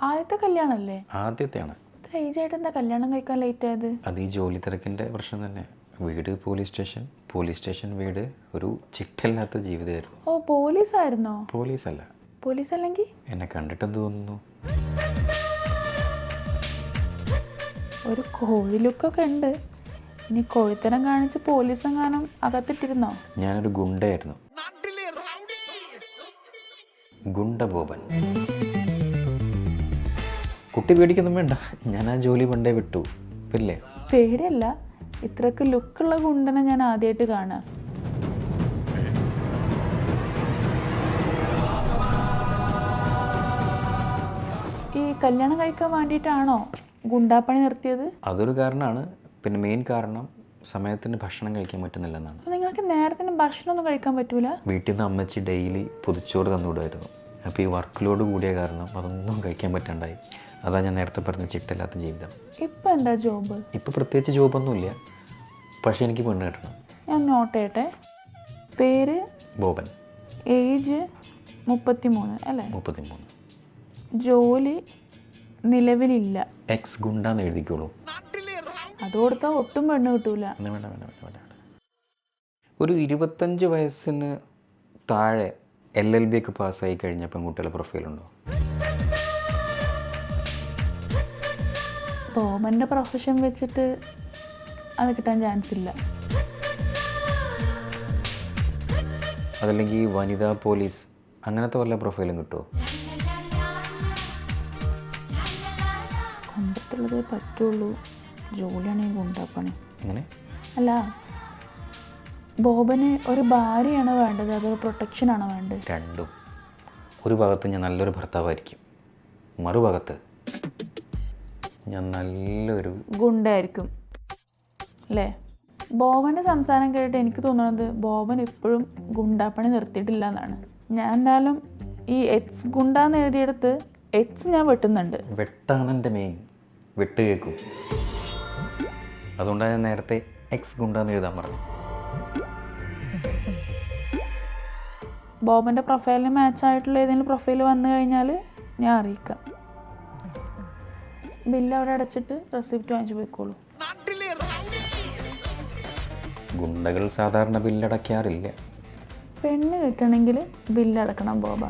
ആദ്യത്തെ കല്യാണമല്ലേ? ആദ്യത്തെയാണ്. ഏജായിട്ട് എന്താ കല്യാണം കഴിക്കാൻ ലേറ്റ് ആയത്? അത് ഈ ജോലി തിരക്കിൻ്റെ പ്രശ്നം തന്നെ. വീട് പോലീസ് സ്റ്റേഷൻ വീട്, ഒരു ചിട്ടല്ലാത്ത ജീവിതമായിരുന്നു. ഓ, പോലീസായിരുന്നോ? പോലീസല്ല. പോലീസ് അല്ലെങ്കിൽ എന്നെ കണ്ടിട്ടെന്ത് തോന്നുന്നു? ഒരു കോഴി ലുക്കൊക്കെ ഉണ്ട്. ഇനി കോഴിത്തരം കാണിച്ച് പോലീസെങ്ങാനും അകത്തിട്ടിരുന്നോ? ഞാനൊരു ഗുണ്ടയായിരുന്നു. ഗുണ്ട ബോബൻ. കുട്ടി പേടിക്കൊന്നും വേണ്ട, ഞാൻ ആ ജോലി പണ്ടേ വിട്ടു. ഇല്ലേ? പേടിയല്ല, ഇത്രക്ക് ലുക്കുള്ള ഗുണ്ടനെ ഞാൻ ആദ്യമായിട്ട് കാണാം. ഈ കല്യാണം കഴിക്കാൻ വേണ്ടിയിട്ടാണോ ഗുണ്ടാപ്പണി നിർത്തിയത്? അതൊരു കാരണമാണ്. പിന്നെ മെയിൻ കാരണം സമയത്തിന് ഭക്ഷണം കഴിക്കാൻ പറ്റുന്നില്ലെന്നാണ്. അപ്പോൾ നിങ്ങൾക്ക് നേരത്തിന് ഭക്ഷണമൊന്നും കഴിക്കാൻ പറ്റൂല? വീട്ടിൽ നിന്ന് അമ്മച്ചി ഡെയിലി പൊതിച്ചോറ് തന്നുവിടുമായിരുന്നു. അപ്പോൾ ഈ വർക്ക് ലോഡ് കൂടിയ കാരണം അതൊന്നും കഴിക്കാൻ പറ്റാണ്ടായി. അതാ ഞാൻ നേരത്തെ പറഞ്ഞ ചിട്ടല്ലാത്ത ജീവിതം. ഇപ്പം എന്താ ജോബ്? ഇപ്പോൾ പ്രത്യേകിച്ച് ജോബൊന്നുമില്ല, പക്ഷേ എനിക്ക് പെണ്ണ് കിട്ടണം. ഞാൻ നോട്ട് ചെയ്യട്ടെ. പേര് ബോബൻ. ഏജ് 33 അല്ലേ? 33. ജോലി നിലവിലില്ല. എക്സ് ഗുണ്ടാന്ന് എഴുതിക്കോളൂ. അത് കൊടുത്താൽ ഒട്ടും പെണ്ണ് കിട്ടൂല. വേണ്ട. ഒരു 25 വയസ്സിന് താഴെ LLB ഒക്കെ പാസ്സായി കഴിഞ്ഞ പെൺകുട്ടികളുടെ പ്രൊഫൈലുണ്ടോ? ബോബൻ്റെ പ്രൊഫഷൻ വെച്ചിട്ട് അത് കിട്ടാൻ ചാൻസ് ഇല്ല. അതല്ലെങ്കിൽ വനിതാ പോലീസ് അങ്ങനത്തെ വല്ല പ്രൊഫൈലും കിട്ടുമോ? കണ്ടിട്ടുള്ളതേ പറ്റുള്ളൂ. ജോലിയാണെങ്കിൽ ഗുണ്ടാപ്പണി. അങ്ങനെ അല്ല, ബോബന് ഒരു ഭാര്യയാണ് വേണ്ടത്, അതൊരു പ്രൊട്ടക്ഷനാണോ വേണ്ടത്? രണ്ടും. ഒരു ഭാഗത്ത് ഞാൻ നല്ലൊരു ഭർത്താവായിരിക്കും, മറുഭാഗത്ത് ഞാൻ നല്ലൊരു ഗുണ്ടായിരിക്കും അല്ലേ? ബോബൻ്റെ സംസാരം കേട്ടിട്ട് എനിക്ക് തോന്നുന്നത് ബോബൻ ഇപ്പോഴും ഗുണ്ടാപ്പണി നിർത്തിയിട്ടില്ല എന്നാണ്. ഞാൻ എന്തായാലും ഈ എക്സ് ഗുണ്ടാന്ന് എഴുതിയെടുത്ത് എക്സ് ഞാൻ വെട്ടുന്നുണ്ട്. വെട്ടാണ് എൻ്റെ മെയിൻ. വെട്ട് കേൾക്കും. അതുകൊണ്ടാണ് ഞാൻ നേരത്തെ എക്സ് ഗുണ്ടാന്ന് എഴുതാൻ പറഞ്ഞു. ബോബൻ്റെ പ്രൊഫൈലിന് മാച്ചായിട്ടുള്ള ഏതെങ്കിലും പ്രൊഫൈൽ വന്നു കഴിഞ്ഞാൽ ഞാൻ അറിയിക്കാം. ബില്ല് അവിടെ അടച്ചിട്ട് റെസിപ്റ്റ് വാങ്ങിച്ച് പോയിക്കോളൂ. ഗുണ്ടകൾ സാധാരണ ബില്ലടയ്ക്കാറില്ല. പെണ്ണ് കിട്ടണമെങ്കിൽ ബില്ല് അടക്കണം ബോബ.